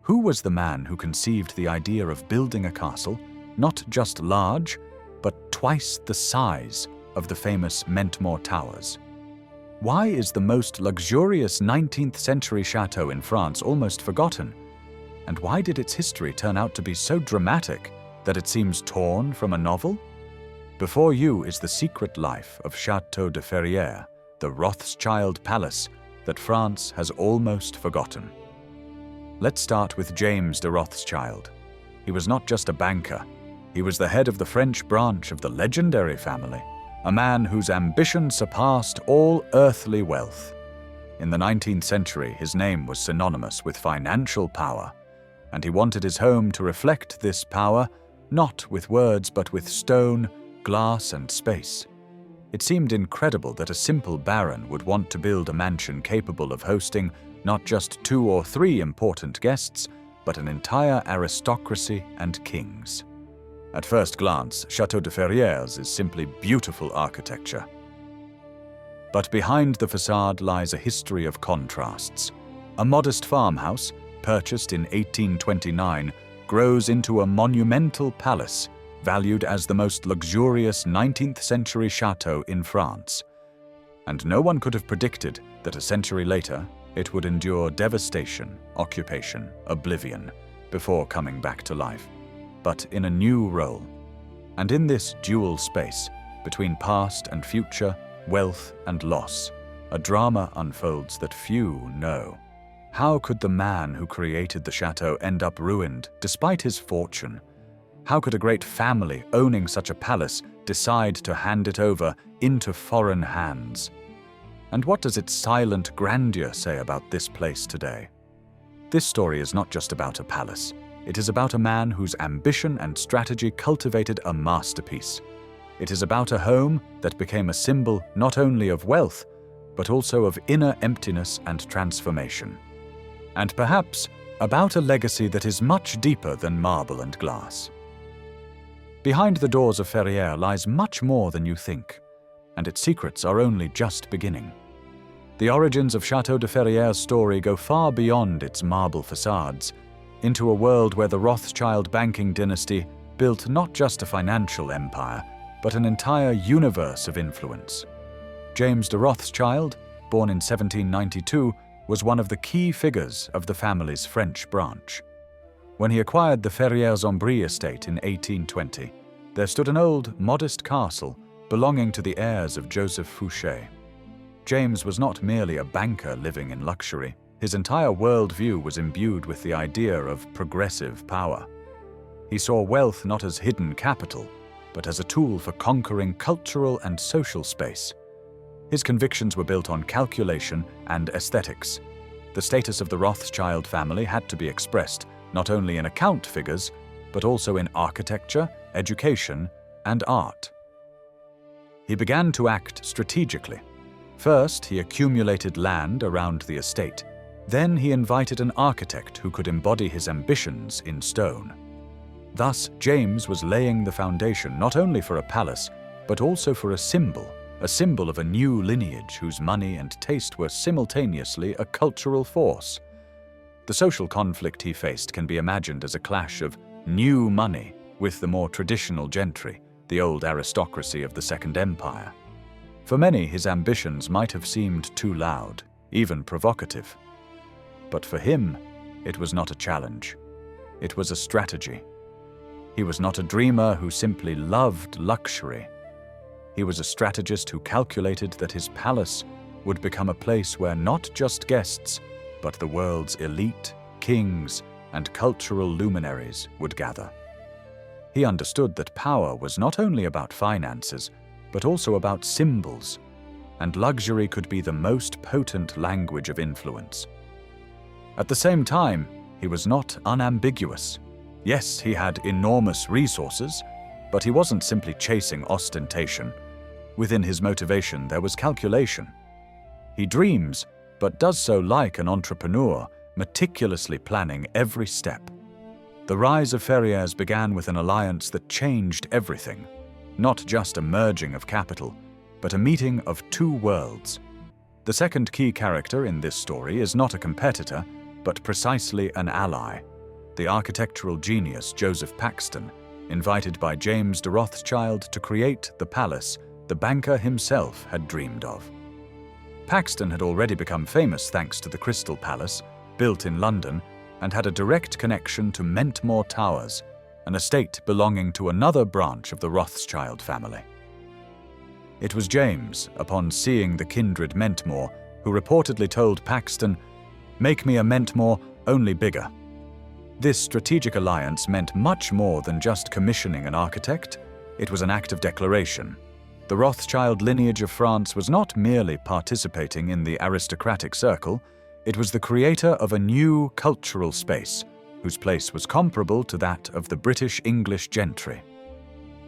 Who was the man who conceived the idea of building a castle, not just large, but twice the size of the famous Mentmore Towers? Why is the most luxurious 19th century chateau in France almost forgotten? And why did its history turn out to be so dramatic that it seems torn from a novel? Before you is the secret life of Château de Ferrières, the Rothschild palace that France has almost forgotten. Let's start with James de Rothschild. He was not just a banker. He was the head of the French branch of the legendary family, a man whose ambition surpassed all earthly wealth. In the 19th century, his name was synonymous with financial power, and he wanted his home to reflect this power, not with words but with stone, glass, and space. It seemed incredible that a simple baron would want to build a mansion capable of hosting not just 2 or 3 important guests, but an entire aristocracy and kings. At first glance, Château de Ferrières is simply beautiful architecture. But behind the facade lies a history of contrasts. A modest farmhouse, purchased in 1829, grows into a monumental palace, valued as the most luxurious 19th century chateau in France. And no one could have predicted that a century later, it would endure devastation, occupation, oblivion, before coming back to life, but in a new role. And in this dual space, between past and future, wealth and loss, a drama unfolds that few know. How could the man who created the chateau end up ruined, despite his fortune? How could a great family owning such a palace decide to hand it over into foreign hands? And what does its silent grandeur say about this place today? This story is not just about a palace. It is about a man whose ambition and strategy cultivated a masterpiece. It is about a home that became a symbol not only of wealth, but also of inner emptiness and transformation. And perhaps about a legacy that is much deeper than marble and glass. Behind the doors of Ferrières lies much more than you think, and its secrets are only just beginning. The origins of Château de Ferrières' story go far beyond its marble facades, into a world where the Rothschild banking dynasty built not just a financial empire, but an entire universe of influence. James de Rothschild, born in 1792, was one of the key figures of the family's French branch. When he acquired the Ferrières-en-Brie estate in 1820, there stood an old, modest castle belonging to the heirs of Joseph Fouché. James was not merely a banker living in luxury. His entire worldview was imbued with the idea of progressive power. He saw wealth not as hidden capital, but as a tool for conquering cultural and social space. His convictions were built on calculation and aesthetics. The status of the Rothschild family had to be expressed not only in account figures, but also in architecture, education, and art. He began to act strategically. First, he accumulated land around the estate. Then he invited an architect who could embody his ambitions in stone. Thus, James was laying the foundation not only for a palace, but also for a symbol of a new lineage whose money and taste were simultaneously a cultural force. The social conflict he faced can be imagined as a clash of new money with the more traditional gentry, the old aristocracy of the Second Empire. For many, his ambitions might have seemed too loud, even provocative. But for him, it was not a challenge. It was a strategy. He was not a dreamer who simply loved luxury. He was a strategist who calculated that his palace would become a place where not just guests, but the world's elite, kings, and cultural luminaries would gather. He understood that power was not only about finances, but also about symbols, and luxury could be the most potent language of influence. At the same time, he was not unambiguous. Yes, he had enormous resources, but he wasn't simply chasing ostentation. Within his motivation, there was calculation. He dreams, but does so like an entrepreneur, meticulously planning every step. The rise of Ferrières began with an alliance that changed everything, not just a merging of capital, but a meeting of two worlds. The second key character in this story is not a competitor, but precisely an ally, the architectural genius Joseph Paxton, invited by James de Rothschild to create the palace the banker himself had dreamed of. Paxton had already become famous thanks to the Crystal Palace, built in London, and had a direct connection to Mentmore Towers, an estate belonging to another branch of the Rothschild family. It was James, upon seeing the kindred Mentmore, who reportedly told Paxton, "Make me a Mentmore, only bigger." This strategic alliance meant much more than just commissioning an architect. It was an act of declaration. The Rothschild lineage of France was not merely participating in the aristocratic circle, it was the creator of a new cultural space, whose place was comparable to that of the British English gentry.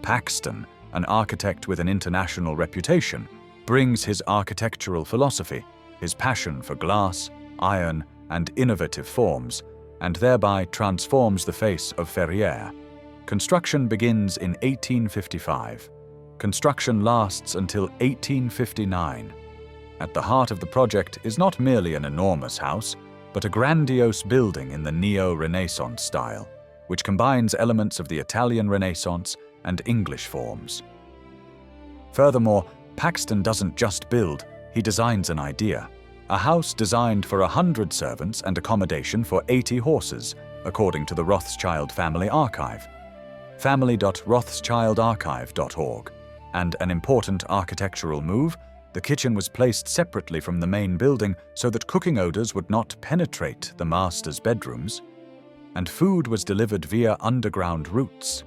Paxton, an architect with an international reputation, brings his architectural philosophy, his passion for glass, iron, and innovative forms, and thereby transforms the face of Ferrières. Construction begins in 1855. Construction lasts until 1859. At the heart of the project is not merely an enormous house, but a grandiose building in the Neo-Renaissance style, which combines elements of the Italian Renaissance and English forms. Furthermore, Paxton doesn't just build, he designs an idea. A house designed for 100 servants and accommodation for 80 horses, according to the Rothschild Family Archive, family.rothschildarchive.org. And an important architectural move, the kitchen was placed separately from the main building so that cooking odors would not penetrate the master's bedrooms, and food was delivered via underground routes.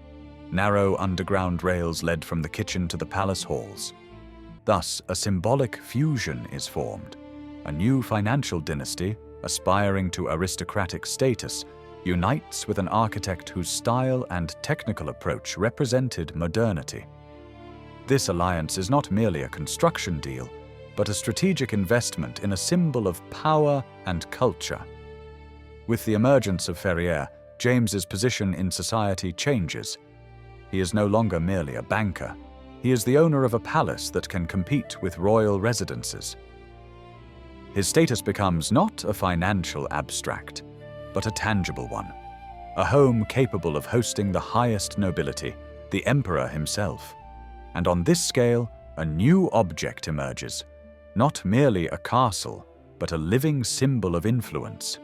Narrow underground rails led from the kitchen to the palace halls. Thus, a symbolic fusion is formed. A new financial dynasty, aspiring to aristocratic status, unites with an architect whose style and technical approach represented modernity. This alliance is not merely a construction deal, but a strategic investment in a symbol of power and culture. With the emergence of Ferrières, James's position in society changes. He is no longer merely a banker. He is the owner of a palace that can compete with royal residences. His status becomes not a financial abstract, but a tangible one. A home capable of hosting the highest nobility, the emperor himself. And on this scale, a new object emerges. Not merely a castle, but a living symbol of influence.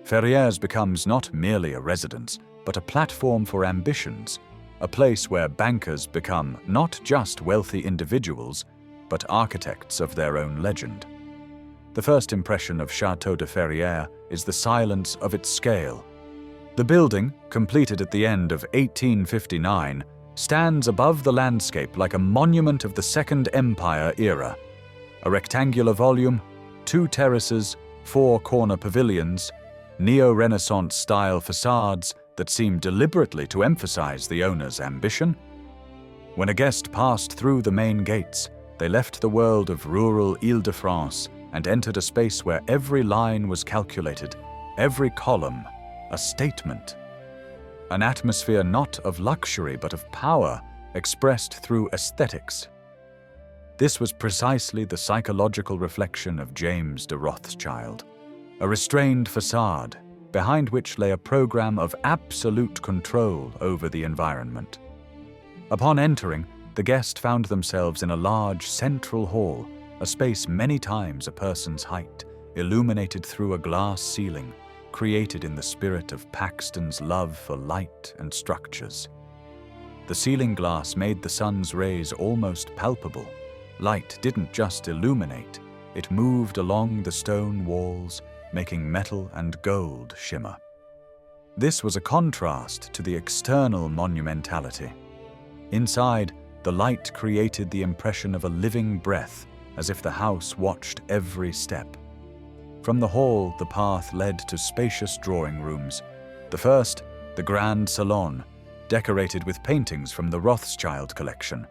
Ferrières becomes not merely a residence, but a platform for ambitions, a place where bankers become not just wealthy individuals, but architects of their own legend. The first impression of Château de Ferrières is the silence of its scale. The building, completed at the end of 1859, stands above the landscape like a monument of the Second Empire era. A rectangular volume, 2 terraces, 4 corner pavilions, neo-Renaissance style facades that seem deliberately to emphasize the owner's ambition. When a guest passed through the main gates, they left the world of rural Île-de-France and entered a space where every line was calculated, every column a statement. An atmosphere not of luxury but of power, expressed through aesthetics. This was precisely the psychological reflection of James de Rothschild, a restrained facade, behind which lay a program of absolute control over the environment. Upon entering, the guest found themselves in a large central hall, a space many times a person's height, illuminated through a glass ceiling, created in the spirit of Paxton's love for light and structures. The ceiling glass made the sun's rays almost palpable. Light didn't just illuminate, it moved along the stone walls, making metal and gold shimmer. This was a contrast to the external monumentality. Inside, the light created the impression of a living breath, as if the house watched every step. From the hall, the path led to spacious drawing rooms. The first, the Grand Salon, decorated with paintings from the Rothschild collection.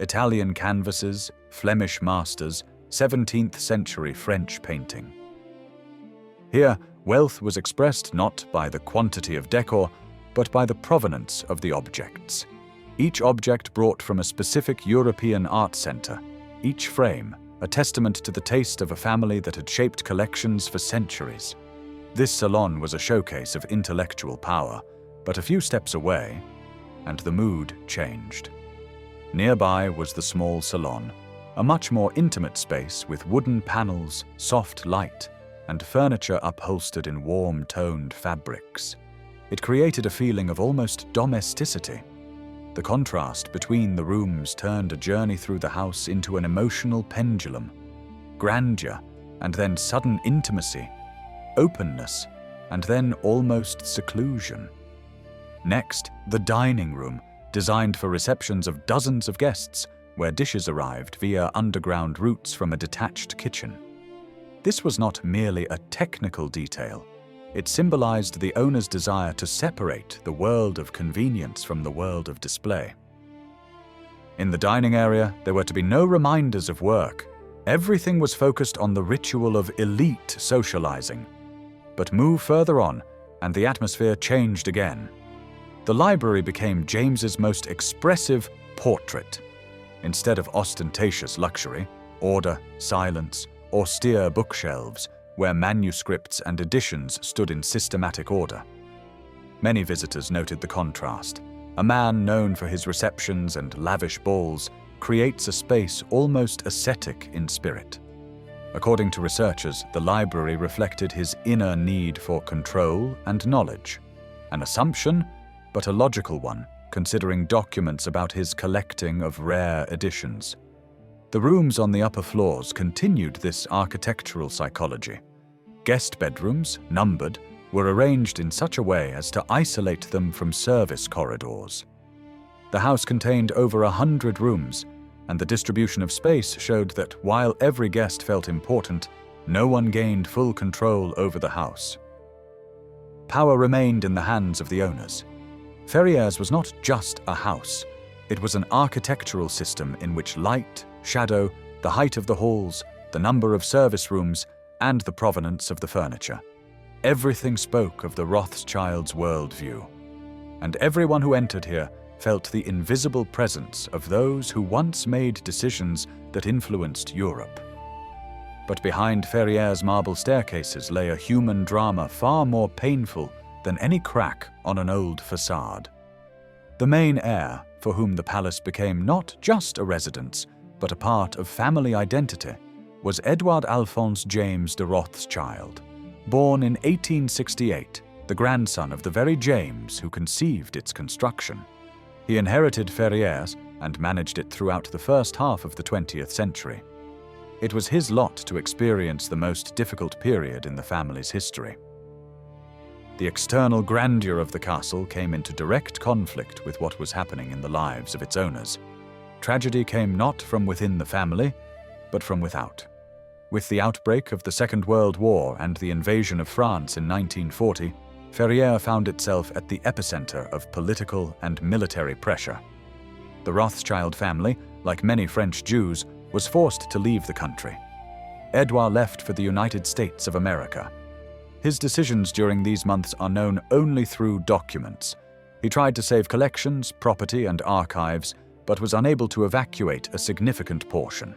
Italian canvases, Flemish masters, 17th century French painting. Here, wealth was expressed not by the quantity of decor, but by the provenance of the objects. Each object brought from a specific European art center, each frame a testament to the taste of a family that had shaped collections for centuries. This salon was a showcase of intellectual power, but a few steps away, and the mood changed. Nearby was the small salon, a much more intimate space with wooden panels, soft light, and furniture upholstered in warm-toned fabrics. It created a feeling of almost domesticity. The contrast between the rooms turned a journey through the house into an emotional pendulum. Grandeur, and then sudden intimacy, openness, and then almost seclusion. Next, the dining room, designed for receptions of dozens of guests, where dishes arrived via underground routes from a detached kitchen. This was not merely a technical detail. It symbolized the owner's desire to separate the world of convenience from the world of display. In the dining area, there were to be no reminders of work. Everything was focused on the ritual of elite socializing. But move further on, and the atmosphere changed again. The library became James's most expressive portrait. Instead of ostentatious luxury, order, silence, austere bookshelves, where manuscripts and editions stood in systematic order. Many visitors noted the contrast. A man known for his receptions and lavish balls creates a space almost ascetic in spirit. According to researchers, the library reflected his inner need for control and knowledge, an assumption, but a logical one, considering documents about his collecting of rare editions. The rooms on the upper floors continued this architectural psychology. Guest bedrooms, numbered, were arranged in such a way as to isolate them from service corridors. The house contained over 100 rooms, and the distribution of space showed that while every guest felt important, no one gained full control over the house. Power remained in the hands of the owners. Ferrières was not just a house. It was an architectural system in which light, shadow, the height of the halls, the number of service rooms, and the provenance of the furniture. Everything spoke of the Rothschilds' worldview. And everyone who entered here felt the invisible presence of those who once made decisions that influenced Europe. But behind Ferrières' marble staircases lay a human drama far more painful than any crack on an old facade. The main heir, for whom the palace became not just a residence, but a part of family identity, was Edward Alphonse James de Rothschild, born in 1868, the grandson of the very James who conceived its construction. He inherited Ferrières and managed it throughout the first half of the 20th century. It was his lot to experience the most difficult period in the family's history. The external grandeur of the castle came into direct conflict with what was happening in the lives of its owners. Tragedy came not from within the family, but from without. With the outbreak of the Second World War and the invasion of France in 1940, Ferrières found itself at the epicenter of political and military pressure. The Rothschild family, like many French Jews, was forced to leave the country. Edouard left for the United States of America. His decisions during these months are known only through documents. He tried to save collections, property, and archives, but was unable to evacuate a significant portion.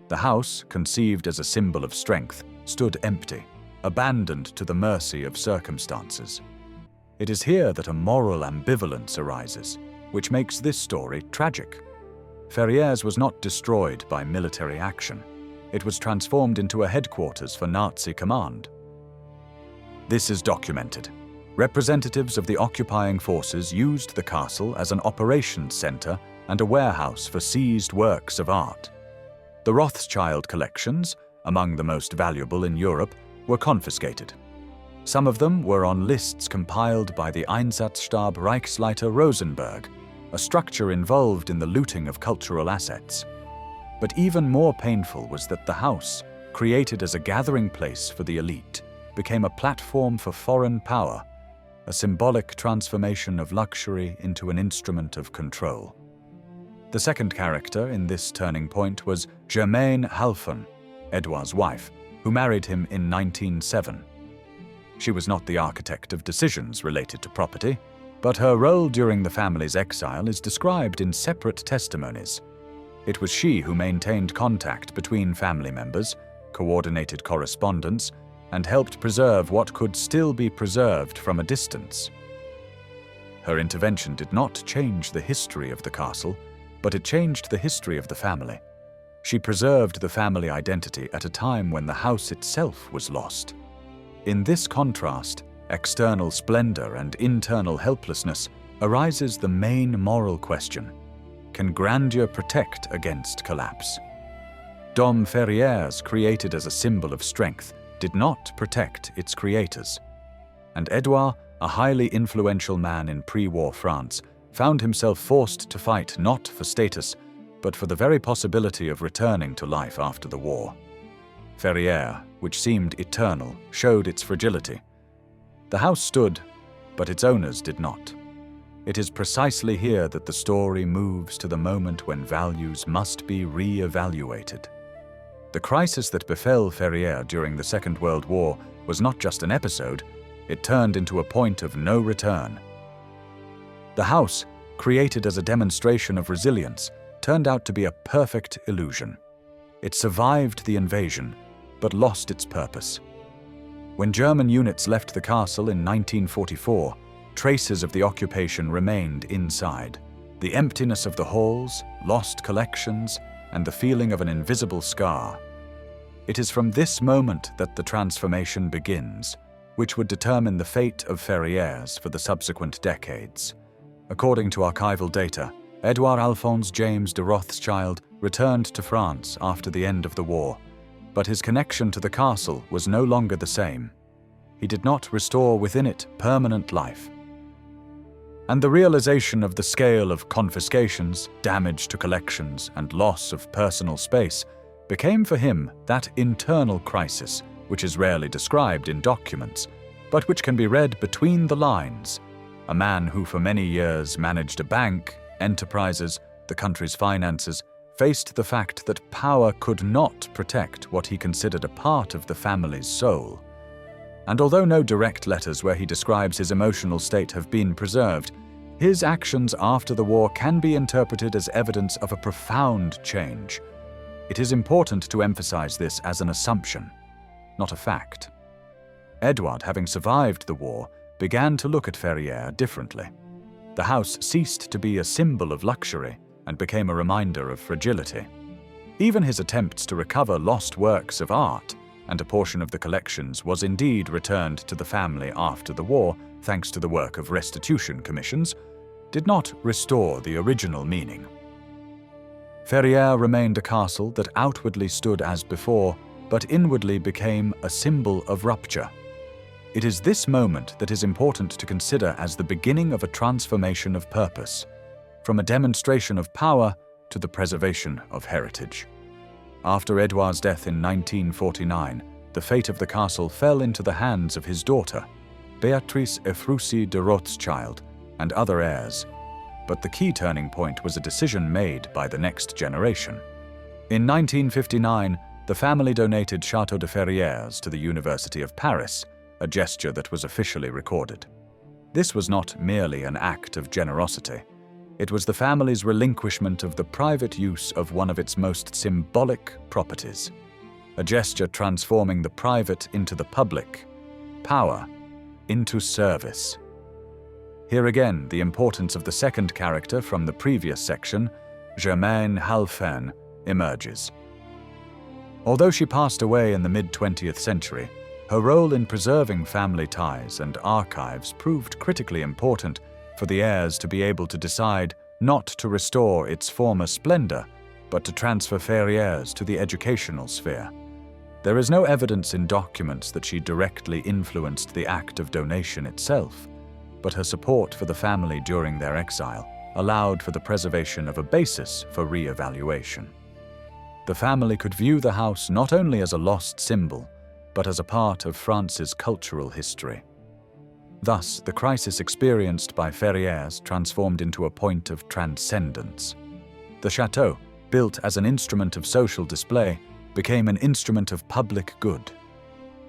The house, conceived as a symbol of strength, stood empty, abandoned to the mercy of circumstances. It is here that a moral ambivalence arises, which makes this story tragic. Ferrières was not destroyed by military action. It was transformed into a headquarters for Nazi command. This is documented. Representatives of the occupying forces used the castle as an operations center and a warehouse for seized works of art. The Rothschild collections, among the most valuable in Europe, were confiscated. Some of them were on lists compiled by the Einsatzstab Reichsleiter Rosenberg, a structure involved in the looting of cultural assets. But even more painful was that the house, created as a gathering place for the elite, became a platform for foreign power, a symbolic transformation of luxury into an instrument of control. The second character in this turning point was Germaine Halfon, Edouard's wife, who married him in 1907. She was not the architect of decisions related to property, but her role during the family's exile is described in separate testimonies. It was she who maintained contact between family members, coordinated correspondence, and helped preserve what could still be preserved from a distance. Her intervention did not change the history of the castle, but it changed the history of the family. She preserved the family identity at a time when the house itself was lost. In this contrast, external splendor and internal helplessness, arises the main moral question: can grandeur protect against collapse? Dom Ferrières, created as a symbol of strength, did not protect its creators. And Edouard, a highly influential man in pre-war France, found himself forced to fight not for status, but for the very possibility of returning to life after the war. Ferrières, which seemed eternal, showed its fragility. The house stood, but its owners did not. It is precisely here that the story moves to the moment when values must be re-evaluated. The crisis that befell Ferrières during the Second World War was not just an episode, it turned into a point of no return. The house, created as a demonstration of resilience, turned out to be a perfect illusion. It survived the invasion, but lost its purpose. When German units left the castle in 1944, traces of the occupation remained inside. The emptiness of the halls, lost collections, and the feeling of an invisible scar. It is from this moment that the transformation begins, which would determine the fate of Ferrières for the subsequent decades. According to archival data, Edouard Alphonse James de Rothschild returned to France after the end of the war, but his connection to the castle was no longer the same. He did not restore within it permanent life. And the realization of the scale of confiscations, damage to collections, and loss of personal space became for him that internal crisis which is rarely described in documents, but which can be read between the lines. A man who for many years managed a bank, enterprises, the country's finances, faced the fact that power could not protect what he considered a part of the family's soul. And although no direct letters where he describes his emotional state have been preserved, his actions after the war can be interpreted as evidence of a profound change. It is important to emphasize this as an assumption, not a fact. Edouard, having survived the war, began to look at Ferrières differently. The house ceased to be a symbol of luxury and became a reminder of fragility. Even his attempts to recover lost works of art, and a portion of the collections was indeed returned to the family after the war, thanks to the work of restitution commissions, did not restore the original meaning. Ferrières remained a castle that outwardly stood as before, but inwardly became a symbol of rupture. It is this moment that is important to consider as the beginning of a transformation of purpose, from a demonstration of power to the preservation of heritage. After Edouard's death in 1949, the fate of the castle fell into the hands of his daughter, Béatrice Ephrussi de Rothschild, and other heirs. But the key turning point was a decision made by the next generation. In 1959, the family donated Château de Ferrières to the University of Paris, a gesture that was officially recorded. This was not merely an act of generosity. It was the family's relinquishment of the private use of one of its most symbolic properties, a gesture transforming the private into the public, power into service. Here again, the importance of the second character from the previous section, Germaine Halphen, emerges. Although she passed away in the mid-20th century, her role in preserving family ties and archives proved critically important for the heirs to be able to decide not to restore its former splendor, but to transfer Ferrières to the educational sphere. There is no evidence in documents that she directly influenced the act of donation itself, but her support for the family during their exile allowed for the preservation of a basis for re-evaluation. The family could view the house not only as a lost symbol, but as a part of France's cultural history. Thus, the crisis experienced by Ferrières transformed into a point of transcendence. The chateau, built as an instrument of social display, became an instrument of public good.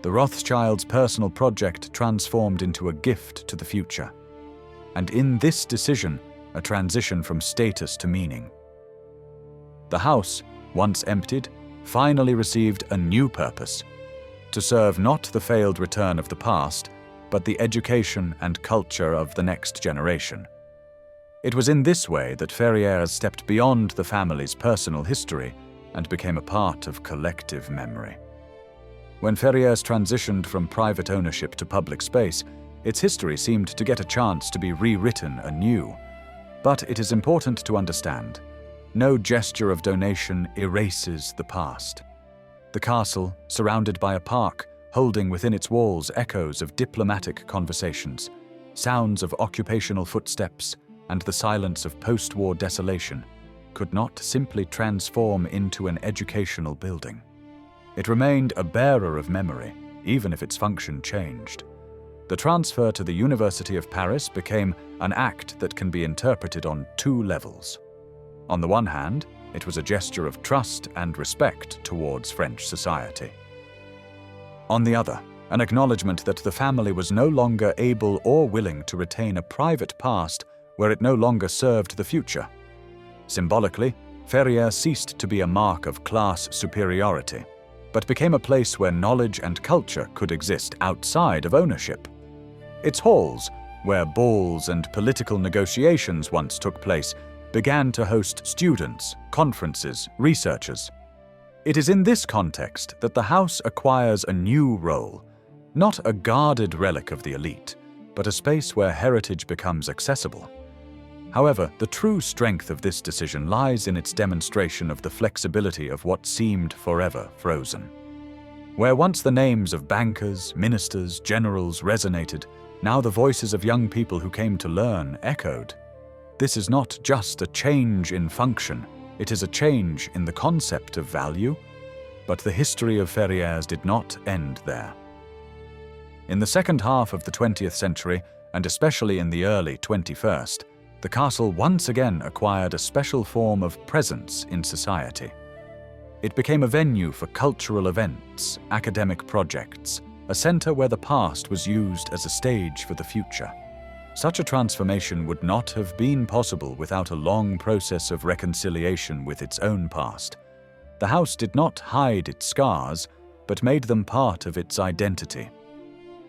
The Rothschilds' personal project transformed into a gift to the future. And in this decision, a transition from status to meaning. The house, once emptied, finally received a new purpose: to serve not the failed return of the past, but the education and culture of the next generation. It was in this way that Ferrières stepped beyond the family's personal history and became a part of collective memory. When Ferrières transitioned from private ownership to public space, its history seemed to get a chance to be rewritten anew. But it is important to understand, no gesture of donation erases the past. The castle, surrounded by a park, holding within its walls echoes of diplomatic conversations, sounds of occupational footsteps, and the silence of post-war desolation, could not simply transform into an educational building. It remained a bearer of memory, even if its function changed. The transfer to the University of Paris became an act that can be interpreted on two levels. On the one hand, it was a gesture of trust and respect towards French society. On the other, an acknowledgement that the family was no longer able or willing to retain a private past where it no longer served the future. Symbolically, Ferrières ceased to be a mark of class superiority, but became a place where knowledge and culture could exist outside of ownership. Its halls, where balls and political negotiations once took place, began to host students, conferences, researchers. It is in this context that the house acquires a new role, not a guarded relic of the elite, but a space where heritage becomes accessible. However, the true strength of this decision lies in its demonstration of the flexibility of what seemed forever frozen. Where once the names of bankers, ministers, generals resonated, now the voices of young people who came to learn echoed. This is not just a change in function, it is a change in the concept of value, but the history of Ferrières did not end there. In the second half of the 20th century, and especially in the early 21st, the castle once again acquired a special form of presence in society. It became a venue for cultural events, academic projects, a center where the past was used as a stage for the future. Such a transformation would not have been possible without a long process of reconciliation with its own past. The house did not hide its scars, but made them part of its identity.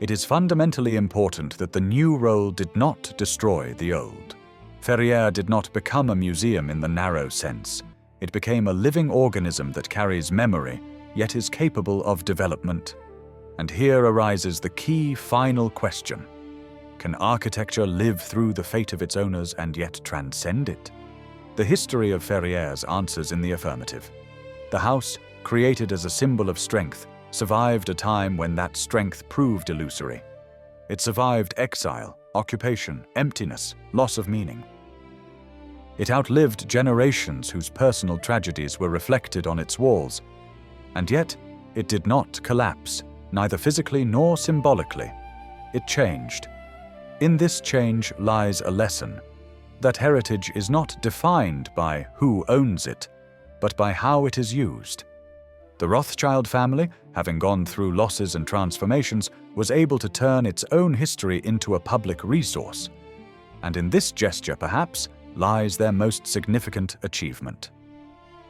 It is fundamentally important that the new role did not destroy the old. Ferrières did not become a museum in the narrow sense. It became a living organism that carries memory, yet is capable of development. And here arises the key final question. Can architecture live through the fate of its owners and yet transcend it? The history of Ferrières answers in the affirmative. The house, created as a symbol of strength, survived a time when that strength proved illusory. It survived exile, occupation, emptiness, loss of meaning. It outlived generations whose personal tragedies were reflected on its walls. And yet, it did not collapse, neither physically nor symbolically. It changed. In this change lies a lesson, that heritage is not defined by who owns it, but by how it is used. The Rothschild family, having gone through losses and transformations, was able to turn its own history into a public resource. And in this gesture, perhaps, lies their most significant achievement.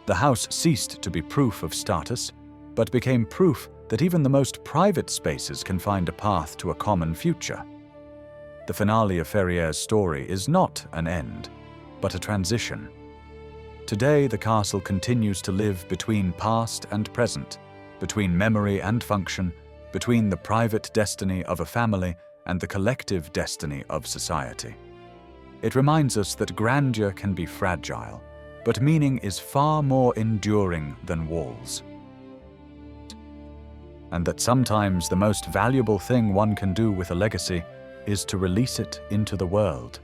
The house ceased to be proof of status, but became proof that even the most private spaces can find a path to a common future. The finale of Ferrières' story is not an end, but a transition. Today, the castle continues to live between past and present, between memory and function, between the private destiny of a family and the collective destiny of society. It reminds us that grandeur can be fragile, but meaning is far more enduring than walls. And that sometimes the most valuable thing one can do with a legacy is to release it into the world.